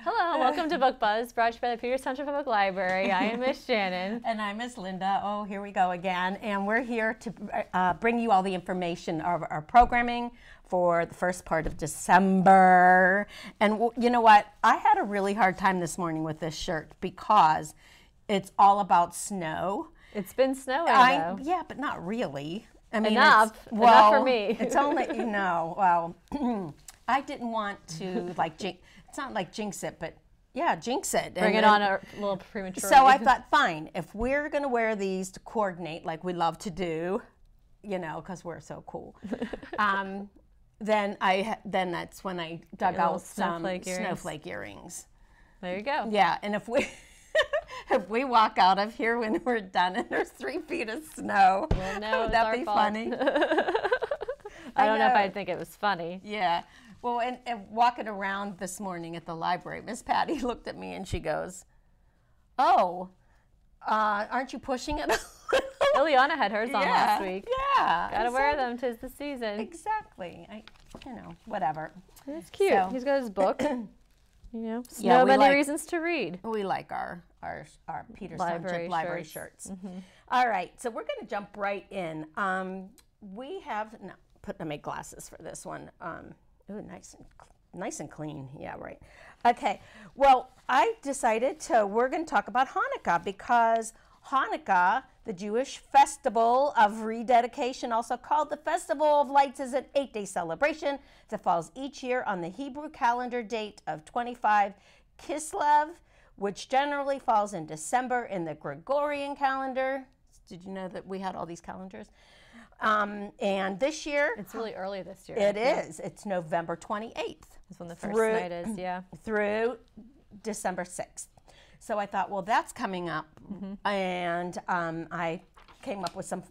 Hello, welcome to Book Buzz, brought to you by the Peters Township Public Library. I am Miss Shannon. And I'm Miss Linda. Oh, here we go again. And we're here to bring you all the information of our programming for the first part of December. And you know what? I had a really hard time this morning with this shirt because it's all about snow. It's been snowing, though. Yeah, but not really. I mean, enough for me. It's only, well, I didn't want to, it's not like jinx it, but yeah, jinx it. Bring it on a little prematurely. So I thought, fine, if we're going to wear these to coordinate like we love to do, you know, because we're so cool, then that's when I dug out some snowflake earrings. There you go. Yeah, and if we if we walk out of here when we're done and there's 3 feet of snow, well, no, would that be funny? I don't know if I'd think it was funny. Yeah. Well, and walking around this morning at the library, Miss Patty looked at me and she goes, "Oh, aren't you pushing it?" Ileana had hers on last week. Yeah. Gotta wear them, 'tis the season. Exactly. Whatever. It's cute. So, he's got his book. You know, reasons to read. We like our Peters Township Library shirts. Mm-hmm. All right, so we're going to jump right in. I made glasses for this one. Ooh, nice and clean. Yeah, right. Okay. Well, I decided we're going to talk about Hanukkah because Hanukkah, the Jewish festival of rededication, also called the Festival of Lights, is an 8-day celebration that falls each year on the Hebrew calendar date of 25 Kislev, which generally falls in December in the Gregorian calendar. Did you know that we had all these calendars? And this year... It's really early this year. It is. It's November 28th. That's when the first night is, yeah. Through December 6th. So I thought, well, that's coming up. Mm-hmm. And I came up with some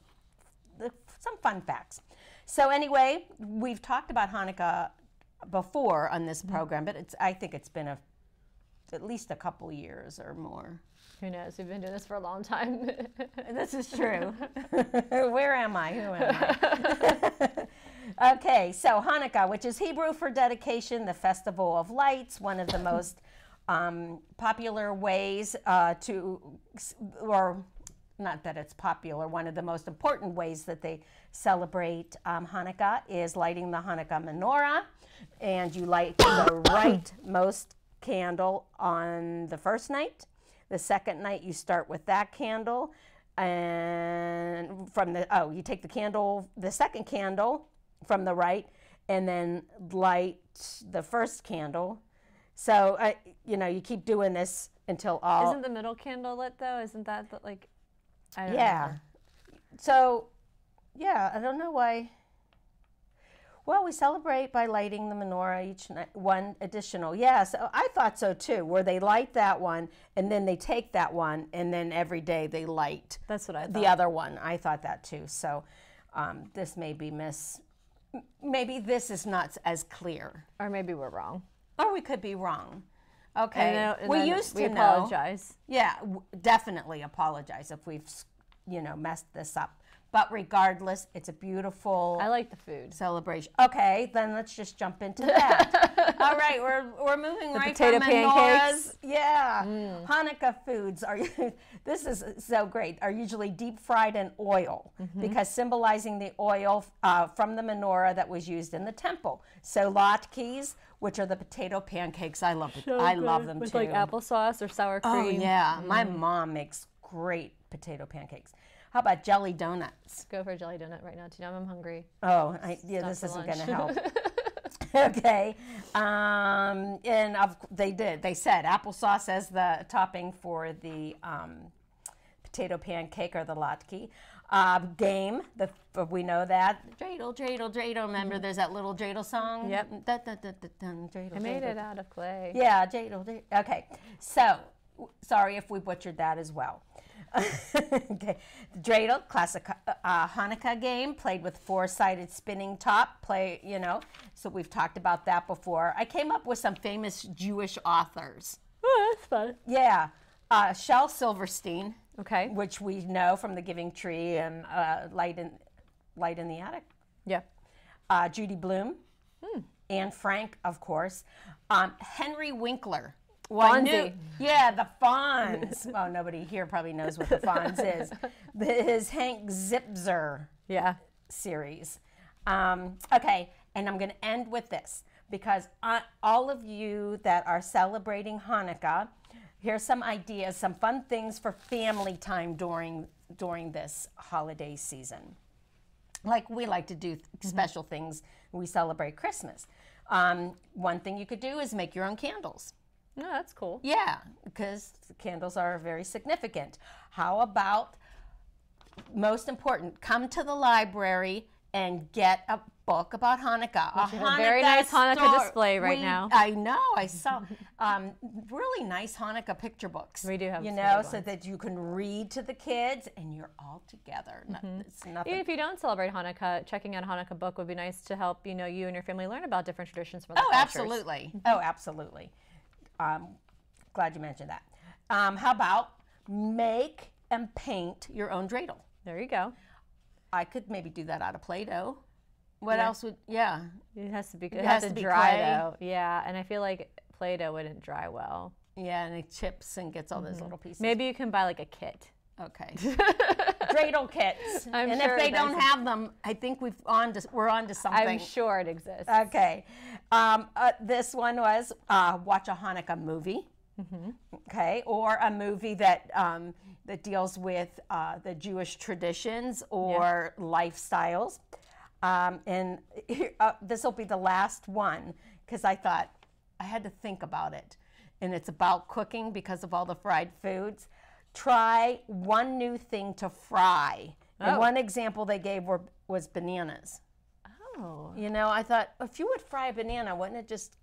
fun facts. So anyway, we've talked about Hanukkah before on this program, but I think it's been at least a couple years or more. Who knows? We've been doing this for a long time. This is true. Where am I? Who am I? Okay, so Hanukkah, which is Hebrew for dedication, the festival of lights, one of the most popular ways or not that it's popular, one of the most important ways that they celebrate Hanukkah is lighting the Hanukkah menorah. And you light the rightmost candle on the first night. The second night you start with that candle, and you take the second candle from the right, and then light the first candle. So you keep doing this until all. Isn't the middle candle lit though? Isn't that I don't know. So I don't know why. Well, we celebrate by lighting the menorah each night, one additional. Yeah, so I thought so too, where they light that one, and then they take that one, and then every day they light That's what I thought. The other one. I thought that too. So this may be maybe this is not as clear. Or maybe we're wrong. Or we could be wrong. Okay. And we used to apologize. Know. Yeah, definitely apologize if we've, messed this up. But regardless, it's a beautiful. I like the food celebration. Okay, then let's just jump into that. All right, we're moving right potato from pancakes. Yeah, Hanukkah foods are. This is so great. Are usually deep fried in oil because symbolizing the oil from the menorah that was used in the temple. So latkes, which are the potato pancakes, I love it. I love them with too. With like applesauce or sour cream. Oh yeah, my mom makes great potato pancakes. How about jelly donuts? Go for a jelly donut right now, too. Now I'm hungry. Oh, this isn't going to help. Okay. They said applesauce as the topping for the potato pancake or the latke. Game, we know that. Dreidel, dreidel, dreidel. Remember there's that little dreidel song? Yep. Dreidel, I made it out of clay. Yeah, dreidel, dreidel. Okay. So, sorry if we butchered that as well. Okay. The dreidel, classic Hanukkah game, played with four-sided spinning top. So we've talked about that before. I came up with some famous Jewish authors. Oh, that's fun. Yeah. Shel Silverstein. Okay. which we know from the Giving Tree and Light in the Attic. Yeah. Judy Blume, Anne Frank, of course. Henry Winkler. Fonzie. Yeah, the Fonz. Oh, nobody here probably knows what the Fonz is. His Hank Zipzer series. Okay, and I'm going to end with this because all of you that are celebrating Hanukkah, here's some ideas, some fun things for family time during this holiday season. Like we like to do special things when we celebrate Christmas. One thing you could do is make your own candles. No, that's cool. Yeah, because candles are very significant. How about, most important, come to the library and get a book about Hanukkah. A very nice Hanukkah display right now. I know. I saw really nice Hanukkah picture books. We do have, so that you can read to the kids and you're all together. It's nothing. Even if you don't celebrate Hanukkah, checking out a Hanukkah book would be nice to help you and your family learn about different traditions from the cultures. Absolutely. Oh, absolutely. Glad you mentioned that. How about make and paint your own dreidel? There you go. I could maybe do that out of Play-Doh. What else would, It has to be good. It has to dry clay. though. Yeah, and I feel like Play-Doh wouldn't dry well. Yeah, and it chips and gets all those little pieces. Maybe you can buy like a kit. Okay. Dreidel kits. And sure if they don't have them, I think we're on to something. I'm sure it exists. Okay. This one was watch a Hanukkah movie. Okay, or a movie that deals with the Jewish traditions or lifestyles. And this will be the last one because I thought I had to think about it. And it's about cooking because of all the fried foods. Try one new thing to fry. And one example they gave was bananas. Oh. I thought, if you would fry a banana, wouldn't it just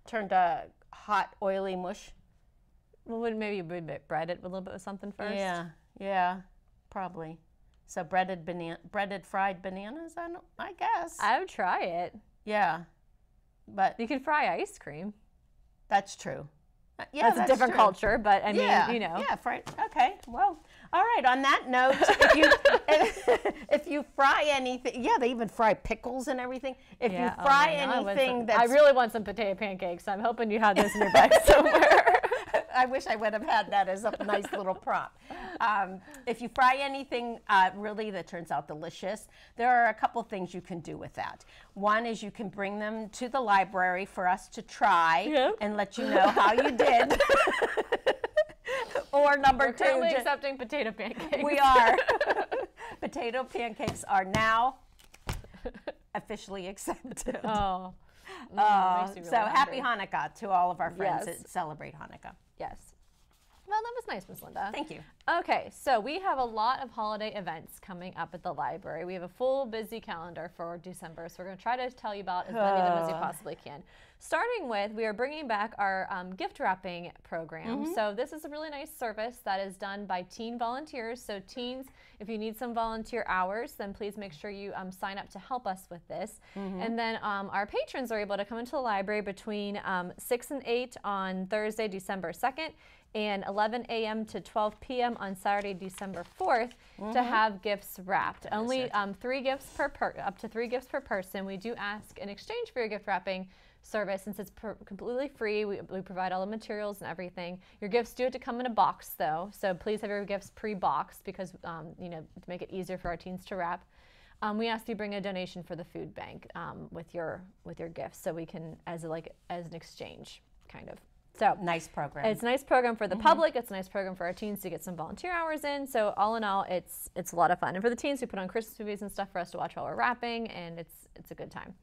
turn to hot, oily mush? Well, wouldn't maybe you bread it a little bit with something first? Yeah, probably. So breaded fried bananas, I guess. I would try it. Yeah, but you can fry ice cream. That's true. Yeah, that's a different culture, but I mean, Yeah, fried. Okay, well, all right. On that note, if you fry anything, they even fry pickles and everything. If you fry anything I really want some potato pancakes. I'm hoping you have this in your bag somewhere. I wish I would have had that as a nice little prop. If you fry anything really that turns out delicious, there are a couple things you can do with that. One is you can bring them to the library for us to try and let you know how you did. Or number two, currently accepting potato pancakes. We are. Potato pancakes are now officially accepted. Oh. So happy Hanukkah to all of our friends that celebrate Hanukkah. Yes. Well, that was nice, Miss Linda. Thank you. Okay, so we have a lot of holiday events coming up at the library. We have a full busy calendar for December, so we're going to try to tell you about as many of them as we possibly can. Starting with, we are bringing back our gift wrapping program. So this is a really nice service that is done by teen volunteers. So teens, if you need some volunteer hours, then please make sure you sign up to help us with this. And then our patrons are able to come into the library between 6 and 8 on Thursday, December 2nd, and 11 a.m. to 12 p.m. on Saturday, December 4th, to have gifts wrapped. Only up to 3 gifts per person. We do ask in exchange for your gift wrapping service, since it's completely free. We provide all the materials and everything. Your gifts do have to come in a box, though, so please have your gifts pre-boxed because to make it easier for our teens to wrap. We ask you bring a donation for the food bank with your gifts, so we can as an exchange, kind of. So nice program. It's a nice program for the public. It's a nice program for our teens to get some volunteer hours in. So all in all, it's a lot of fun. And for the teens, we put on Christmas movies and stuff for us to watch while we're wrapping, and it's a good time.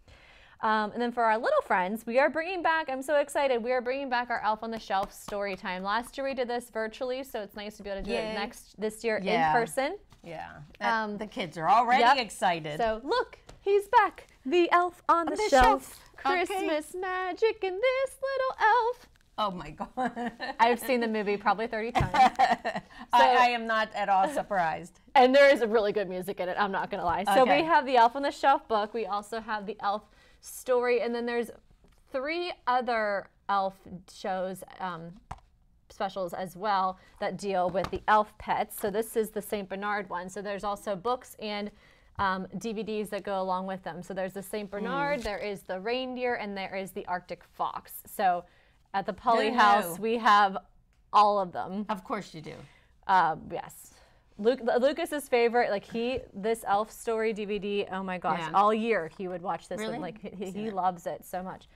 And then for our little friends, we are bringing back, I'm so excited, we are bringing back our Elf on the Shelf story time. Last year we did this virtually, so it's nice to be able to do it this year in person. Yeah, the kids are already excited. So look, he's back, the Elf on the Shelf. Christmas magic in this little elf. Oh my God. I've seen the movie probably 30 times. I am not at all surprised. And there is a really good music in it, I'm not going to lie. So we have the Elf on the Shelf book. We also have the Elf story. And then there's 3 other Elf shows specials as well that deal with the elf pets. So this is the St. Bernard one. So there's also books and DVDs that go along with them. So there's the St. Bernard, there is the reindeer, and there is the Arctic fox. So at the Polly House, we have all of them. Of course you do. Yes. Lucas's favorite, like this elf story DVD, oh my gosh, all year he would watch this one. Like he loves it so much.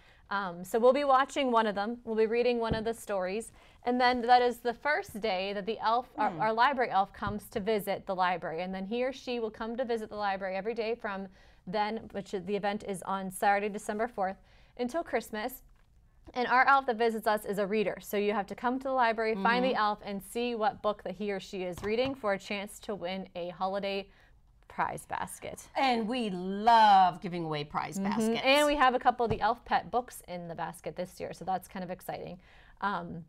So we'll be watching one of them. We'll be reading one of the stories. And then that is the first day that the elf, our library elf, comes to visit the library. And then he or she will come to visit the library every day from then, the event is on Saturday, December 4th, until Christmas. And our elf that visits us is a reader. So you have to come to the library, find the elf, and see what book that he or she is reading for a chance to win a holiday prize basket. And we love giving away prize baskets. And we have a couple of the elf pet books in the basket this year, so that's kind of exciting.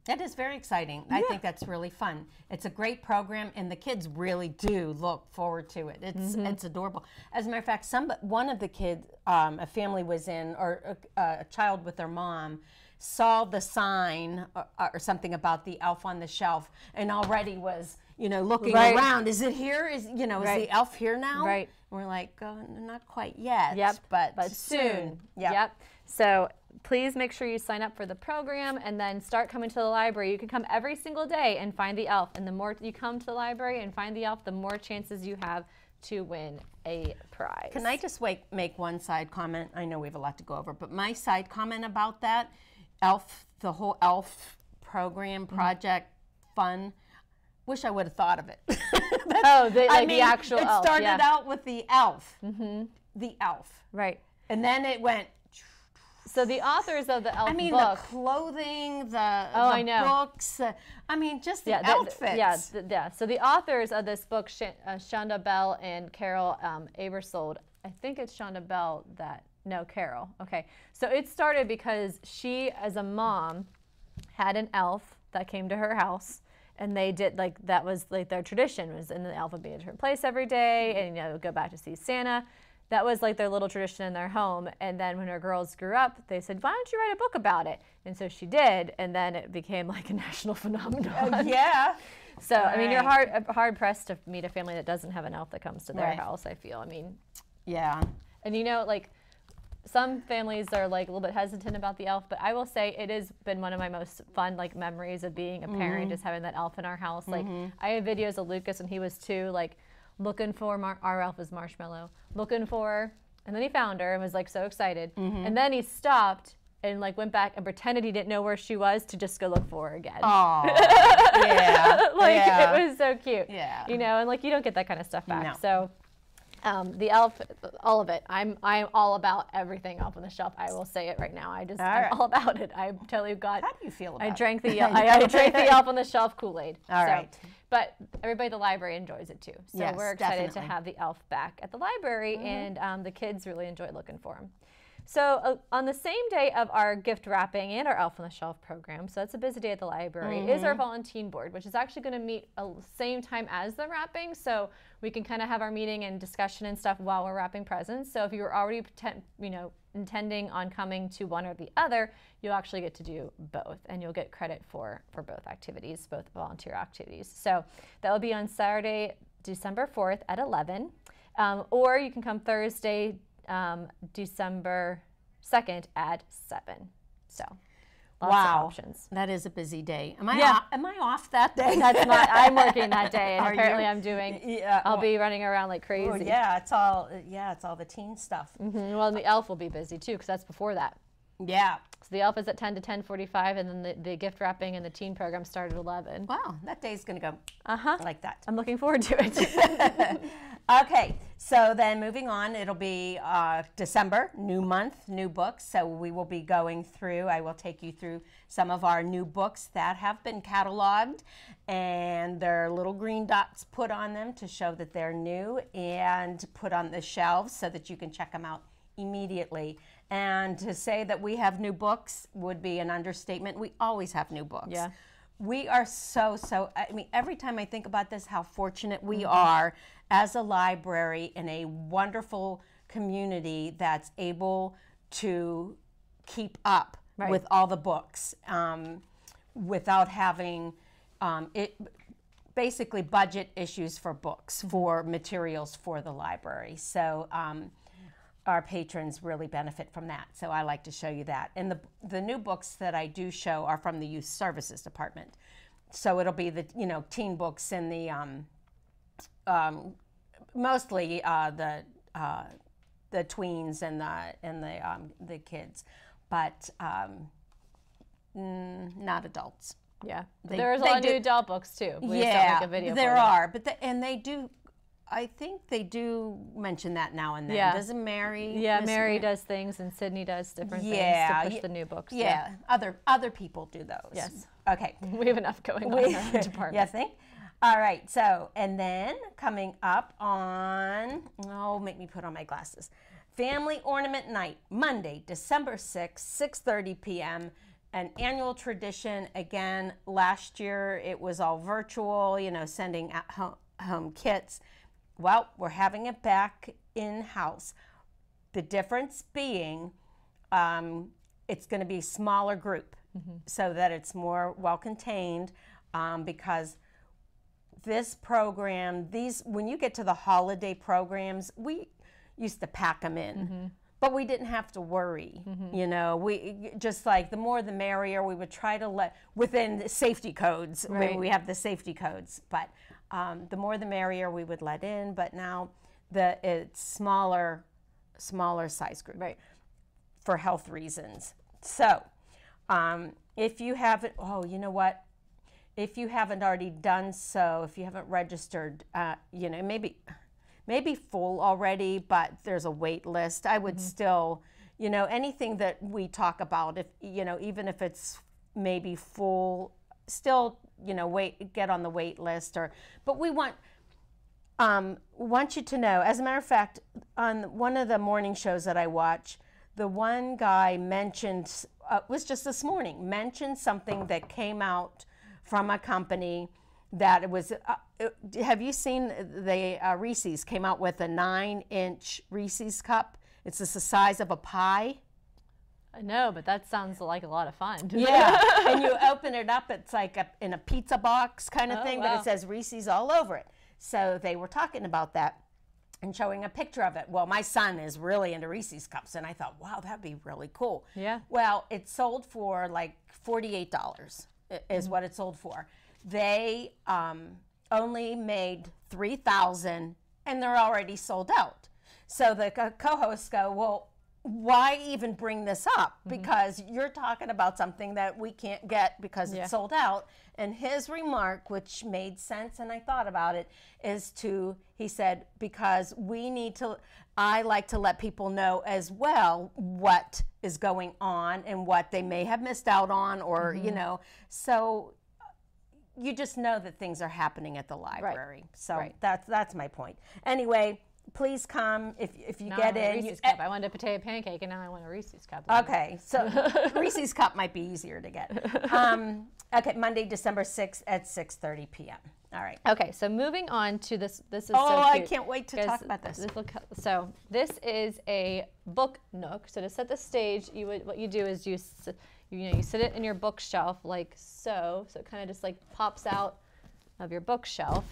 That is very exciting. I think that's really fun. It's a great program, and the kids really do look forward to it. It's adorable. As a matter of fact, one of the kids, a family was in, or a child with their mom, saw the sign or something about the elf on the shelf, and already was, looking around. Is it here? Is the elf here now? Right. And we're like, not quite yet. Yep. But soon. Yep. So please make sure you sign up for the program and then start coming to the library. You can come every single day and find the elf. And the more you come to the library and find the elf, the more chances you have to win a prize. Can I just make one side comment? I know we have a lot to go over, but my side comment about that, elf, the whole elf program, project, fun, wish I would have thought of it. The actual elf. It started out with the elf. The elf. Right. And then it went. So the authors of the elf book. The clothing, the books, just the outfits. So the authors of this book, Shonda Bell and Carol Abersold, I think it's Shonda Bell Carol. Okay. So it started because she, as a mom, had an elf that came to her house. And they did, that was their tradition, was in the elf would be in a different place every day and, go back to see Santa. That was their little tradition in their home. And then when her girls grew up, they said, why don't you write a book about it? And so she did. And then it became like a national phenomenon. Yeah. So, you're hard pressed to meet a family that doesn't have an elf that comes to their house, I feel. Yeah. And some families are a little bit hesitant about the elf, but I will say it has been one of my most fun memories of being a parent, just having that elf in our house. I have videos of Lucas when he was 2, looking for our elf is Marshmallow, looking for her, and then he found her and was so excited, and then he stopped and went back and pretended he didn't know where she was to just go look for her again. Oh, yeah. It was so cute. Yeah. And you don't get that kind of stuff back. No. So. The elf, all of it. I'm all about everything Elf on the Shelf. I will say it right now. I'm all about it. I totally got. How do you feel about it? I drank the Elf on the Shelf Kool-Aid. All right. But everybody at the library enjoys it too. So yes, we're excited definitely. to have the elf back at the library, and the kids really enjoy looking for him. So on the same day of our gift wrapping and our Elf on the Shelf program, so it's a busy day at the library, is our volunteer board, which is actually going to meet same time as the wrapping, so we can kind of have our meeting and discussion and stuff while we're wrapping presents. So if you were already intending on coming to one or the other, you'll actually get to do both, and you'll get credit for both activities, both volunteer activities. So that will be on Saturday, December 4th at 11, or you can come Thursday, December 2nd at 7. So lots of options. That is a busy day. Am I off that day? That's not. I'm working that day, and apparently I'm doing. Yeah, I'll be running around like crazy. Oh, yeah, it's all the teen stuff. Well, and the elf will be busy too, because that's before that. Yeah. So the elf is at 10 to 10:45, and then the gift wrapping and the teen program start at 11. Wow, that day's going to go like that. I'm looking forward to it. Okay, so then moving on, it'll be December, new month, new books. So we will be going through, I will take you through some of our new books that have been cataloged, and there are little green dots put on them to show that they're new and put on the shelves so that you can check them out immediately. And to say that we have new books would be an understatement. We always have new books. Yeah. We are so, every time I think about this, how fortunate we are as a library in a wonderful community that's able to keep up with all the books without having basically budget issues for books, for materials for the library. So our patrons really benefit from that. So I like to show you that. And the new books that I do show are from the Youth Services Department. So it'll be the teen books and the mostly the tweens and the kids, but not adults. Yeah, there's a lot of new adult books too. We just don't make a video there for them. are, but they do. I think they do mention that now and then. Yeah. Doesn't Mary? Yeah, Mary does things and Sydney does different things to push the new books. Yeah, other people do those. Yes. Okay. We have enough going on in our department. Yes, think? All right, so, and then coming up on, make me put on my glasses. Family Ornament Night, Monday, December 6th, 6:30 p.m., an annual tradition. Again, last year it was all virtual, sending at home kits. Well, we're having it back in-house. The difference being it's going to be a smaller group so that it's more well-contained because this program, when you get to the holiday programs, we used to pack them in. But we didn't have to worry, we just like the more the merrier. We would try to within safety codes, right. We have the safety codes, but the more the merrier we would let in. But now it's smaller size group, right, for health reasons. So if you haven't, if you haven't already done so, if you haven't registered, maybe full already, but there's a wait list. I would still, anything that we talk about, if even if it's maybe full, still, get on the wait list. But we want you to know. As a matter of fact, on one of the morning shows that I watch, the one guy mentioned, was just this morning, mentioned something that came out from a company that it was, have you seen the Reese's came out with a 9-inch Reese's cup? It's the size of a pie. No, but that sounds like a lot of fun. Yeah, and you open it up, it's like in a pizza box kind of thing, wow. but it says Reese's all over it. So they were talking about that and showing a picture of it. Well, my son is really into Reese's cups, and I thought, wow, that'd be really cool. Yeah. Well, it sold for like $48 is what it sold for. They only made 3,000, and they're already sold out. So the co-hosts go, well, why even bring this up? Because you're talking about something that we can't get because it's sold out. And his remark, which made sense, and I thought about it, he said, because I like to let people know as well what is going on and what they may have missed out on, or, so you just know that things are happening at the library. Right. So that's my point. Anyway, please come if you get in. Reese's cup. I wanted a potato pancake, and now I want a Reese's cup. Okay, so Reese's cup might be easier to get. Okay, Monday, December 6th at 6:30 p.m. All right. Okay, so moving on to this. This is so cute. I can't wait to talk about this. So this is a book nook. So to set the stage, what you do is you sit it in your bookshelf like so. So it kind of just like pops out of your bookshelf.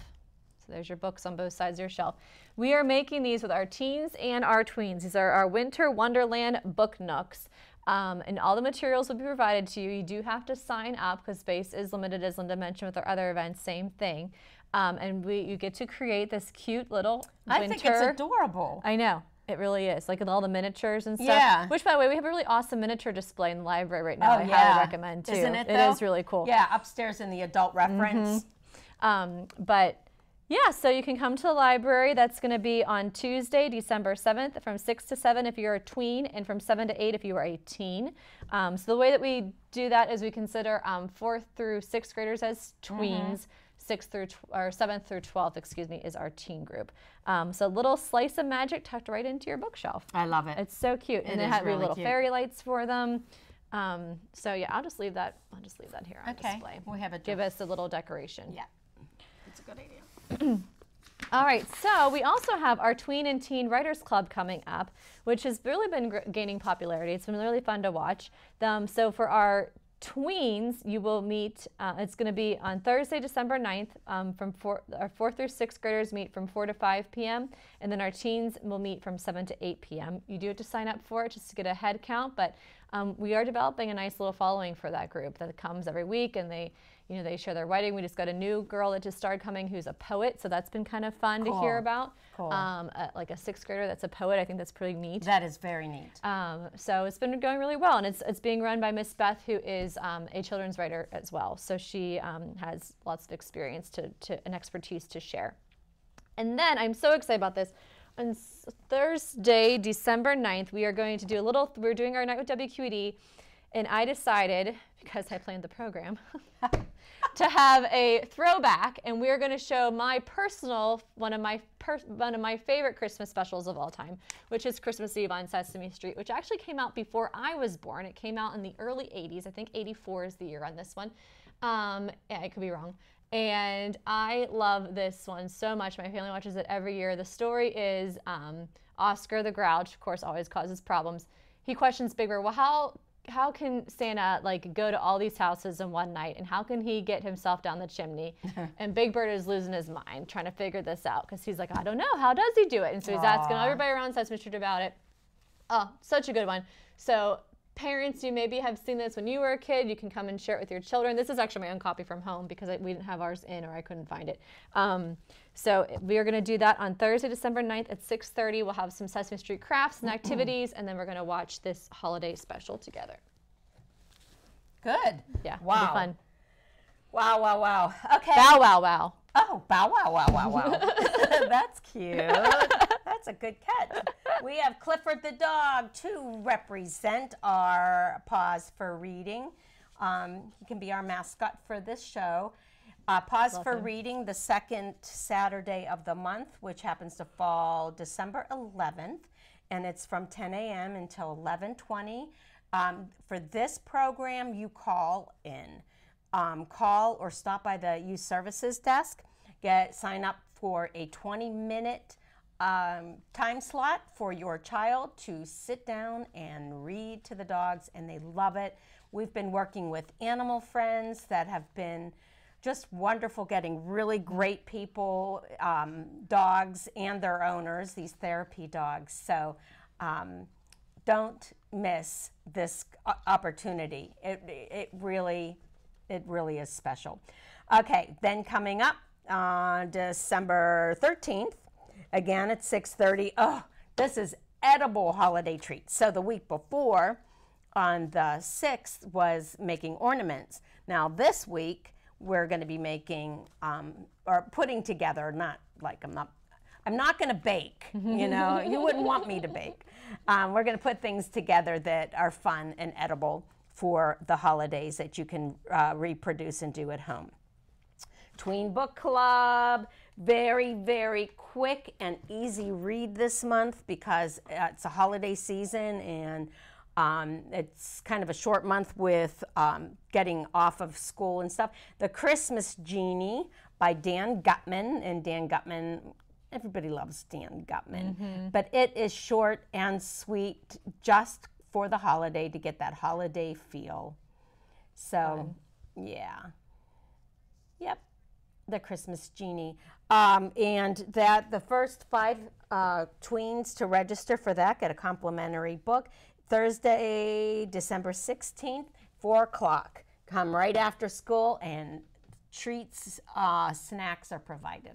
So there's your books on both sides of your shelf. We are making these with our teens and our tweens. These are our Winter Wonderland book nooks. And all the materials will be provided to you. You do have to sign up because space is limited, as Linda mentioned with our other events, same thing. And you get to create this cute little winter. I think it's adorable. I know. It really is. Like with all the miniatures and stuff. Yeah. Which, by the way, we have a really awesome miniature display in the library right now. I highly recommend, too. Isn't it, though? It is really cool. Yeah, upstairs in the adult reference. But yeah, so you can come to the library. That's going to be on Tuesday, December 7th from 6 to 7 if you're a tween, and from 7 to 8 if you are a teen. So the way that we do that is we consider 4th through 6th graders as tweens. 7th through 12th, is our teen group. So a little slice of magic tucked right into your bookshelf. I love it. It's so cute. And it they have really little cute. fairy lights for them. So yeah, I'll just leave that here on display. We have Give us a little decoration. Yeah, it's a good idea. All right, so we also have our Tween and Teen Writers Club coming up, which has really been gaining popularity. It's been really fun to watch. So for our Tweens, you will meet, it's going to be on Thursday, December 9th, our 4th through 6th graders meet from 4 to 5 p.m., and then our teens will meet from 7 to 8 p.m. You do have to sign up for it just to get a head count, but we are developing a nice little following for that group that comes every week, and they share their writing. We just got a new girl that just started coming who's a poet, so that's been kind of fun to hear about. Cool. Like a 6th grader that's a poet. I think that's pretty neat. That is very neat. So it's been going really well, and it's being run by Miss Beth, who is a children's writer as well. So she has lots of experience and expertise to share. And then I'm so excited about this. On Thursday, December 9th, we are going to do we're doing our night with WQED, and I decided, because I planned the program, to have a throwback, and we're going to show my personal, one of my favorite Christmas specials of all time, which is Christmas Eve on Sesame Street, which actually came out before I was born. It came out in the early 80s. I think 84 is the year on this one. Yeah, I could be wrong. And I love this one so much. My family watches it every year. The story is Oscar the Grouch, of course, always causes problems. He questions Big Bird, well, how can Santa go to all these houses in one night, and how can he get himself down the chimney? And Big Bird is losing his mind trying to figure this out, because he's like, I don't know, how does he do it? And so he's asking everybody around Sesame Street about it. Oh, such a good one. So parents, you maybe have seen this when you were a kid. You can come and share it with your children. This is actually my own copy from home because we didn't have ours in, or I couldn't find it. So we are going to do that on Thursday, December 9th at 6:30. We'll have some Sesame Street crafts and activities, and then we're going to watch this holiday special together. Good. Yeah. Wow. It'll be fun. Wow, wow, wow. Okay. Bow wow wow. Oh, bow wow, wow, wow, wow. That's cute. That's a good catch. We have Clifford the dog to represent our Pause for Reading. He can be our mascot for this show. Pause for Reading, the second Saturday of the month, which happens to fall December 11th, and it's from 10 a.m. until 11:20. For this program, you call in. Call or stop by the Youth Services desk. Sign up for a 20-minute time slot for your child to sit down and read to the dogs, and they love it. We've been working with animal friends that have been just wonderful, getting really great people, dogs and their owners, these therapy dogs. So don't miss this opportunity. It really is special. Okay, then coming up on December 13th, again at 6:30. Oh, this is edible holiday treats. So the week before, on the 6th, was making ornaments. Now this week, we're going to be making or putting together, I'm not going to bake, you know, you wouldn't want me to bake. We're going to put things together that are fun and edible for the holidays that you can reproduce and do at home. Tween Book Club, very, very quick and easy read this month because it's a holiday season, and it's kind of a short month with getting off of school and stuff. The Christmas Genie by Dan Gutman, and Dan Gutman, everybody loves Dan Gutman, but it is short and sweet just for the holiday to get that holiday feel. So, yeah. Yep. The Christmas Genie. And that the first 5 tweens to register for that get a complimentary book. Thursday, December 16th, 4 o'clock. Come right after school, and treats, snacks are provided.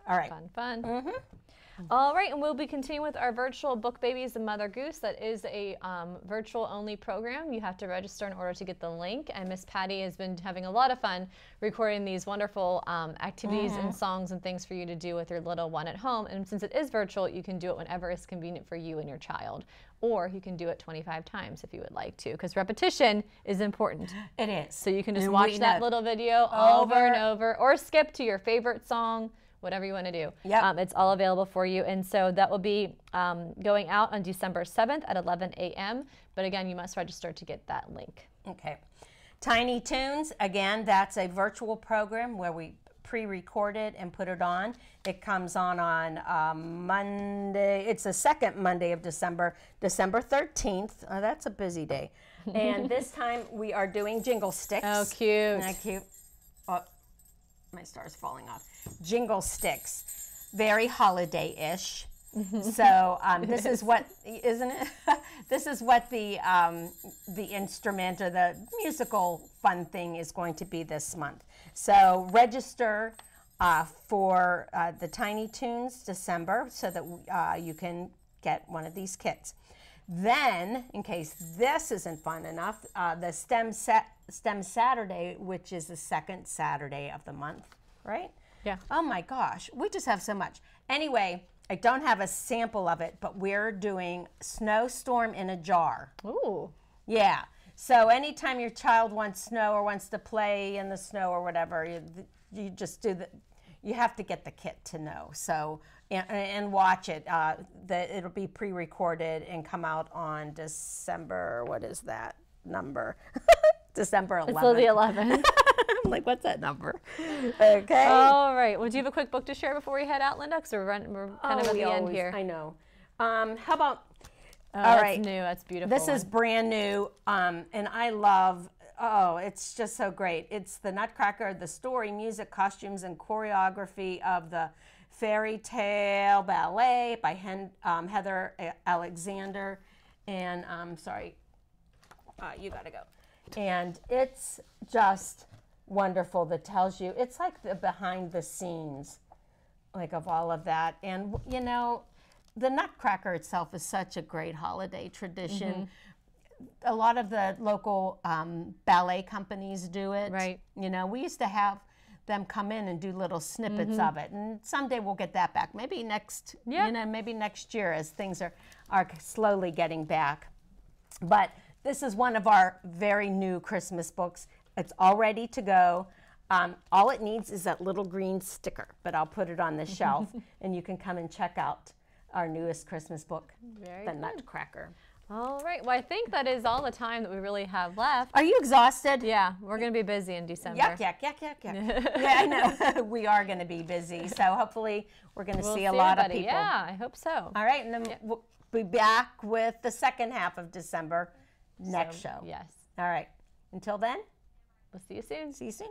All right. Fun. All right, and we'll be continuing with our virtual Book Babies and Mother Goose. That is a virtual-only program. You have to register in order to get the link, and Miss Patty has been having a lot of fun recording these wonderful activities and songs and things for you to do with your little one at home. And since it is virtual, you can do it whenever it's convenient for you and your child, or you can do it 25 times if you would like to, because repetition is important. It is. So you can just watch that little video over and over, or skip to your favorite song, whatever you want to do. Yep. It's all available for you. And so that will be going out on December 7th at 11 a.m. But again, you must register to get that link. Okay. Tiny Toons, again, that's a virtual program where we pre-recorded and put it on. It comes on Monday. It's the second Monday of December, December 13th. Oh, that's a busy day. And this time we are doing jingle sticks. Oh, cute. Isn't that cute? Oh, my star's falling off. Jingle sticks. Very holiday-ish. So this is what, isn't it? This is what the instrument or the musical fun thing is going to be this month. So register for the Tiny Toons December so that you can get one of these kits. Then, in case this isn't fun enough, the STEM Saturday, which is the second Saturday of the month, right? Yeah. Oh my gosh, we just have so much. Anyway, I don't have a sample of it, but we're doing Snowstorm in a Jar. Ooh. Yeah. So anytime your child wants snow or wants to play in the snow or whatever, you just do you have to get the kit to know. So, and watch it. It'll be pre-recorded and come out on December, what is that number? December 11th. It's still the 11th. I'm like, what's that number? Okay. All right. Well, do you have a quick book to share before we head out, Linda? Because we're kind of at the end here. I know. How about, all that's right. new. That's beautiful. This is brand new, and I love, it's just so great. It's the Nutcracker, the story, music, costumes, and choreography of the Fairy Tale Ballet by Heather Alexander. And sorry, you gotta go. And it's just wonderful that tells you, it's like the behind the scenes, like of all of that. And you know, the Nutcracker itself is such a great holiday tradition. A lot of the local ballet companies do it. Right. You know, we used to have them come in and do little snippets of it, and someday we'll get that back. Maybe next, you know, maybe next year as things are slowly getting back. But this is one of our very new Christmas books. It's all ready to go. All it needs is that little green sticker, but I'll put it on the shelf, and you can come and check out our newest Christmas book, The Nutcracker. All right. Well, I think that is all the time that we really have left. Are you exhausted? Yeah, we're going to be busy in December. Yuck. Yeah, I know. We are going to be busy. So hopefully we're going to see a lot of people. Yeah, I hope so. All right, and then we'll be back with the second half of December next show. Yes. All right. Until then, We'll see you soon. see you soon.